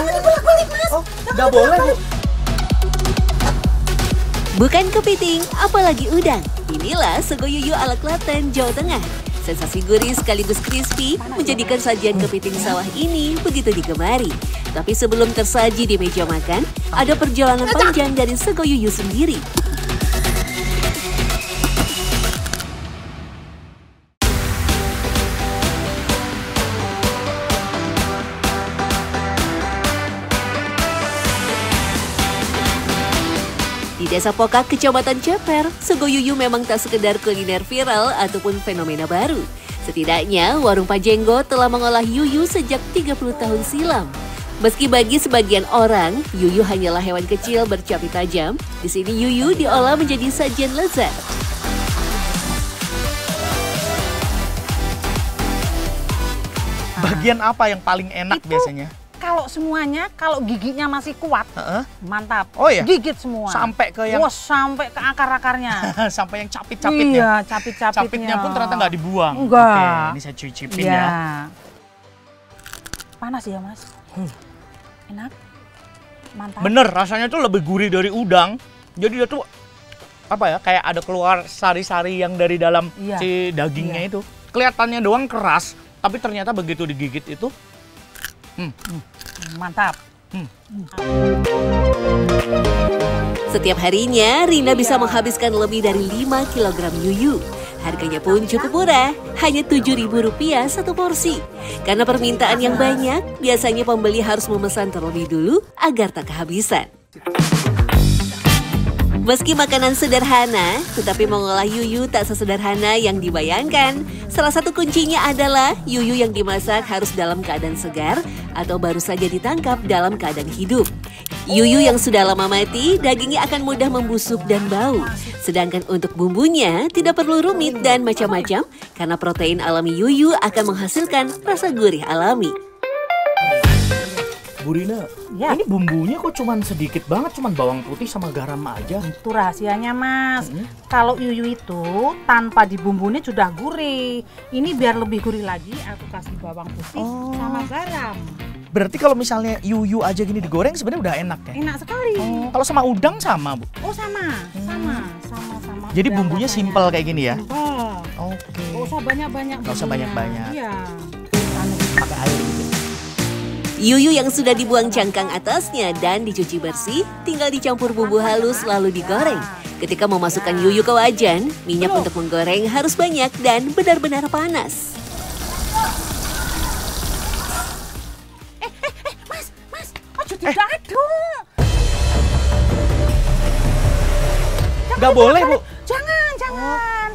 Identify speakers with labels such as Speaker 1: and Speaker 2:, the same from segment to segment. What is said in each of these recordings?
Speaker 1: Jangan dibolak-balik, Mas.
Speaker 2: Oh, nggak boleh, Bu.
Speaker 3: Bukan kepiting, apalagi udang. Inilah sego yuyu ala Klaten, Jawa Tengah. Sensasi gurih sekaligus crispy menjadikan sajian kepiting sawah ini begitu digemari. Tapi sebelum tersaji di meja makan, ada perjalanan panjang dari sego yuyu sendiri. Di Desa Pokak, Kecamatan Ceper, sego yuyu memang tak sekedar kuliner viral ataupun fenomena baru. Setidaknya, warung Pak Jenggo telah mengolah yuyu sejak 30 tahun silam. Meski bagi sebagian orang, yuyu hanyalah hewan kecil bercapi tajam, di sini yuyu diolah menjadi sajian lezat.
Speaker 2: Bagian apa yang paling enak biasanya?
Speaker 1: Kalau semuanya, kalau giginya masih kuat, mantap.
Speaker 2: Oh iya?
Speaker 1: Gigit semua.
Speaker 2: Sampai ke yang...
Speaker 1: Wah, sampai ke akar-akarnya.
Speaker 2: Sampai yang capit-capitnya?
Speaker 1: Iya, capit-capitnya.
Speaker 2: Capitnya pun ternyata nggak dibuang?
Speaker 1: Enggak.
Speaker 2: Oke, ini saya cicipin ya.
Speaker 1: Panas ya, Mas? Enak? Mantap.
Speaker 2: Bener, rasanya tuh lebih gurih dari udang. Jadi dia tuh, apa ya, kayak ada keluar sari-sari yang dari dalam si dagingnya itu. Kelihatannya doang keras, tapi ternyata begitu digigit itu,
Speaker 1: mantap.
Speaker 3: Setiap harinya, Rina bisa menghabiskan lebih dari 5 kg yuyu. Harganya pun cukup murah, hanya Rp7.000 satu porsi. Karena permintaan yang banyak, biasanya pembeli harus memesan terlebih dulu agar tak kehabisan. Meski makanan sederhana, tetapi mengolah yuyu tak sesederhana yang dibayangkan. Salah satu kuncinya adalah yuyu yang dimasak harus dalam keadaan segar atau baru saja ditangkap dalam keadaan hidup. Yuyu yang sudah lama mati, dagingnya akan mudah membusuk dan bau. Sedangkan untuk bumbunya tidak perlu rumit dan macam-macam karena protein alami yuyu akan menghasilkan rasa gurih alami.
Speaker 2: Bu Rina, ini bumbunya kok cuman sedikit banget, cuman bawang putih sama garam aja.
Speaker 1: Itu rahasianya, Mas. Kalau yuyu itu tanpa dibumbuni sudah gurih. Ini biar lebih gurih lagi, aku kasih bawang putih sama garam.
Speaker 2: Berarti kalau misalnya yuyu aja gini digoreng sebenarnya udah enak ya?
Speaker 1: Enak sekali.
Speaker 2: Kalau sama udang sama, Bu?
Speaker 1: Oh, sama.
Speaker 2: Jadi bumbunya simpel kayak gini ya?
Speaker 1: Simpel.
Speaker 2: Oke.
Speaker 1: Nggak usah banyak-banyak.
Speaker 2: Nggak usah banyak-banyak.
Speaker 1: Iya.
Speaker 2: Pakai air gitu.
Speaker 3: Yuyu yang sudah dibuang cangkang atasnya dan dicuci bersih, tinggal dicampur bumbu halus lalu digoreng. Ketika memasukkan yuyu ke wajan, minyak untuk menggoreng harus banyak dan benar-benar panas.
Speaker 1: Mas, aduh tidak aduk.
Speaker 2: Nggak boleh, Bu?
Speaker 1: Jangan.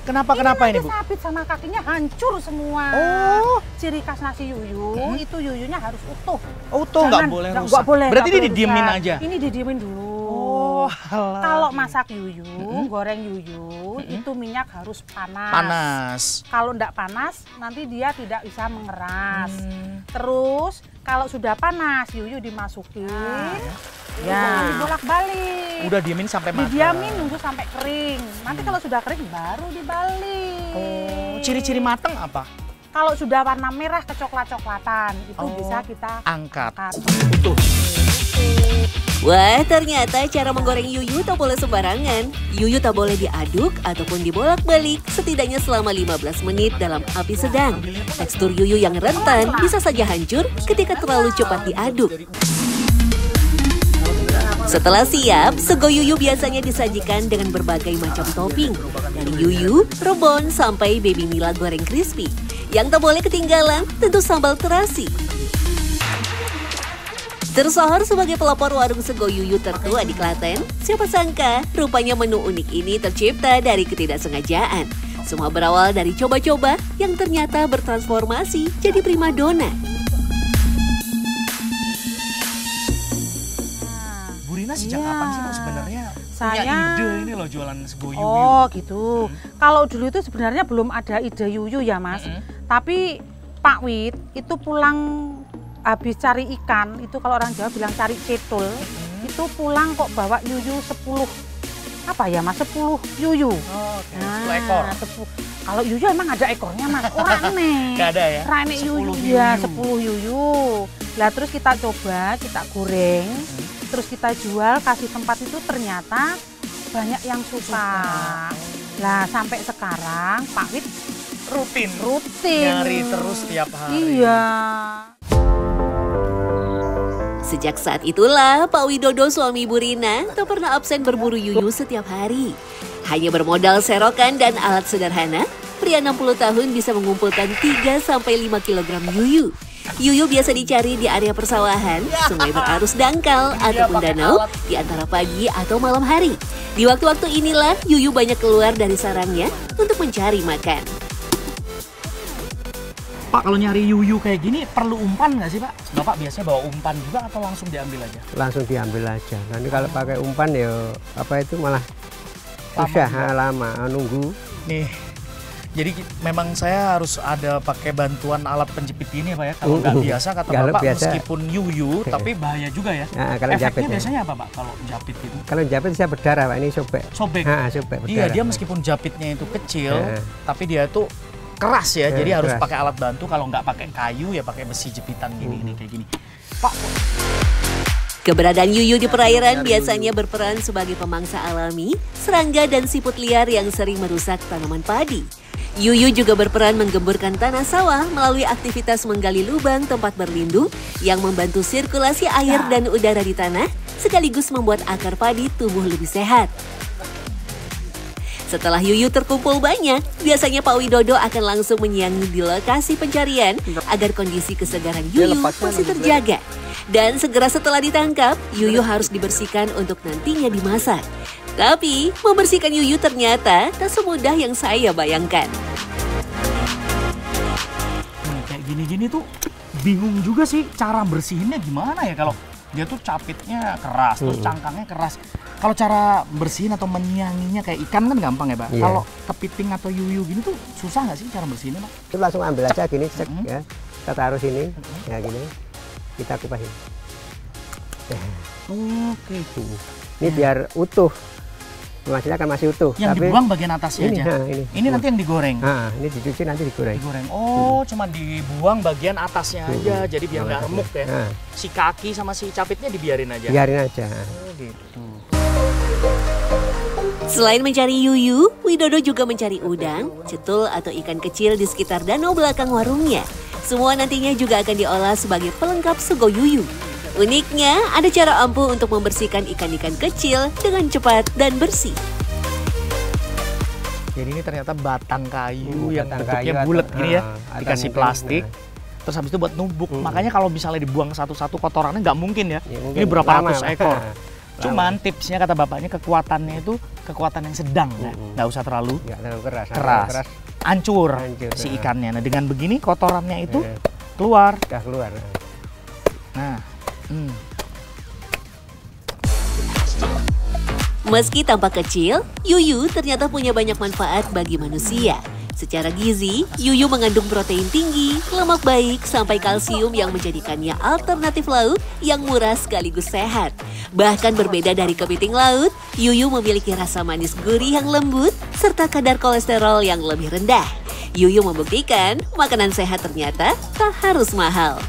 Speaker 2: Kenapa ini, Bu?
Speaker 1: Sabit sama kakinya hancur semua.
Speaker 2: Oh.
Speaker 1: Ciri khas nasi yuyu, itu yuyunya harus utuh.
Speaker 2: Utuh, nggak boleh rusak. Berarti ini didiemin aja?
Speaker 1: Ini didiemin dulu.
Speaker 2: Oh,
Speaker 1: kalau masak yuyu, goreng yuyu, itu minyak harus panas.
Speaker 2: Panas.
Speaker 1: Kalau nggak panas, nanti dia tidak bisa mengeras. Terus, kalau sudah panas, yuyu dimasukin. Ya, dibolak-balik.
Speaker 2: Udah diemin sampai matang.
Speaker 1: Didiamin nunggu sampai kering. Nanti kalau sudah kering baru dibalik.
Speaker 2: Oh, ciri-ciri matang apa?
Speaker 1: Kalau sudah warna merah kecoklat-coklatan, itu bisa kita
Speaker 2: angkat.
Speaker 1: Utuh.
Speaker 3: Wah, ternyata cara menggoreng yuyu tak boleh sembarangan. Yuyu tak boleh diaduk ataupun dibolak-balik setidaknya selama 15 menit dalam api sedang. Tekstur yuyu yang rentan bisa saja hancur ketika terlalu cepat diaduk. Setelah siap, sego yuyu biasanya disajikan dengan berbagai macam topping. Dari yuyu, rebon, sampai baby nila goreng crispy. Yang tak boleh ketinggalan, tentu sambal terasi. Tersohor sebagai pelopor warung sego yuyu tertua di Klaten, siapa sangka rupanya menu unik ini tercipta dari ketidaksengajaan. Semua berawal dari coba-coba yang ternyata bertransformasi jadi primadona.
Speaker 2: Sejak kapan sih Mas sebenarnya punya ide ini loh jualan sego yuyu?
Speaker 1: Oh gitu. Kalau dulu itu sebenarnya belum ada ide yuyu ya Mas. Tapi Pak Wit itu pulang habis cari ikan, itu kalau orang Jawa bilang cari cetul, itu pulang kok bawa yuyu 10 apa ya Mas, 10 yuyu.
Speaker 2: Oh, okay. 10 ekor.
Speaker 1: Kalau yuyu emang ada ekornya Mas, orang nih.
Speaker 2: Gak ada ya?
Speaker 1: Rane yuyu, ya 10 yuyu. Lah terus kita coba, kita goreng, terus kita jual, kasih tempat itu ternyata banyak yang suka. Lah sampai sekarang Pak Wid
Speaker 2: rutin
Speaker 1: nyari
Speaker 2: terus tiap hari.
Speaker 1: Iya.
Speaker 3: Sejak saat itulah Pak Widodo suami Ibu Rina tak pernah absen berburu yuyu setiap hari. Hanya bermodal serokan dan alat sederhana, pria 60 tahun bisa mengumpulkan 3-5 kg yuyu. Yuyu biasa dicari di area persawahan, sungai berarus dangkal, ataupun danau di antara pagi atau malam hari. Di waktu-waktu inilah yuyu banyak keluar dari sarangnya untuk mencari makan.
Speaker 2: Pak, kalau nyari yuyu kayak gini perlu umpan nggak sih Pak? Bapak biasanya bawa umpan juga atau langsung diambil aja?
Speaker 4: Langsung diambil aja. Nanti kalau pakai umpan ya apa itu malah susah, lama nunggu.
Speaker 2: Nih, jadi memang saya harus ada pakai bantuan alat penjepit ini Pak ya. Kalau nggak biasa kata Bapak biasa, meskipun yuyu tapi bahaya juga ya.
Speaker 4: Nah, kalau
Speaker 2: efeknya
Speaker 4: japit,
Speaker 2: biasanya apa Pak kalau japit itu?
Speaker 4: Kalau japit bisa berdarah Pak, ini sobek.
Speaker 2: Sobek?
Speaker 4: Sobek berdarah.
Speaker 2: Iya, dia meskipun japitnya itu kecil, tapi dia tuh keras ya, jadi harus pakai alat bantu. Kalau nggak pakai kayu ya pakai besi jepitan gini, kayak gini. Pak,
Speaker 3: keberadaan yuyu di perairan biasanya berperan sebagai pemangsa alami, serangga dan siput liar yang sering merusak tanaman padi. Yuyu juga berperan menggemburkan tanah sawah melalui aktivitas menggali lubang tempat berlindung yang membantu sirkulasi air dan udara di tanah, sekaligus membuat akar padi tumbuh lebih sehat. Setelah yuyu terkumpul banyak, biasanya Pak Widodo akan langsung menyiangi di lokasi pencarian agar kondisi kesegaran yuyu masih terjaga. Dan segera setelah ditangkap, yuyu harus dibersihkan untuk nantinya dimasak. Tapi, membersihkan yuyu ternyata tak semudah yang saya bayangkan.
Speaker 2: Kayak gini-gini tuh bingung juga sih cara bersihinnya gimana ya, kalau dia tuh capitnya keras, terus cangkangnya keras. Kalau cara bersihin atau menyianginya kayak ikan kan gampang ya Pak.
Speaker 4: Iya.
Speaker 2: Kalau kepiting atau yuyu gini tuh susah nggak sih cara bersihinnya Pak?
Speaker 4: Itu langsung ambil aja gini, cek ya. Kita taruh sini, ya gini. Kita kupasin.
Speaker 2: Oke.
Speaker 4: Ini biar utuh. Hasilnya kan masih utuh.
Speaker 2: Yang
Speaker 4: tapi
Speaker 2: dibuang bagian atasnya
Speaker 4: ini,
Speaker 2: aja. Ini nanti yang digoreng.
Speaker 4: Nah, ini dicuci nanti digoreng.
Speaker 2: Oh, cuma dibuang bagian atasnya aja, jadi biar nggak remuk ya. Si kaki sama si capitnya dibiarin aja.
Speaker 4: Biarin aja.
Speaker 2: Oh, gitu.
Speaker 3: Selain mencari yuyu, Widodo juga mencari udang, cetul atau ikan kecil di sekitar danau belakang warungnya. Semua nantinya juga akan diolah sebagai pelengkap sego yuyu. Uniknya, ada cara ampuh untuk membersihkan ikan-ikan kecil dengan cepat dan bersih.
Speaker 2: Jadi ini ternyata batang kayu yang bentuknya bulat gini ya, dikasih plastik. Terus habis itu buat numbuk. Makanya kalau misalnya dibuang satu-satu kotorannya nggak mungkin ya. Ini berapa ratus ekor. Cuman tipsnya kata bapaknya kekuatannya itu kekuatan yang sedang, nggak usah terlalu keras. Hancur si ikannya. Nah dengan begini kotorannya itu keluar.
Speaker 4: Udah keluar.
Speaker 2: Nah.
Speaker 3: Meski tampak kecil, yuyu ternyata punya banyak manfaat bagi manusia. Secara gizi, yuyu mengandung protein tinggi, lemak baik, sampai kalsium yang menjadikannya alternatif laut yang murah sekaligus sehat. Bahkan berbeda dari kepiting laut, yuyu memiliki rasa manis gurih yang lembut, serta kadar kolesterol yang lebih rendah. Yuyu membuktikan makanan sehat ternyata tak harus mahal.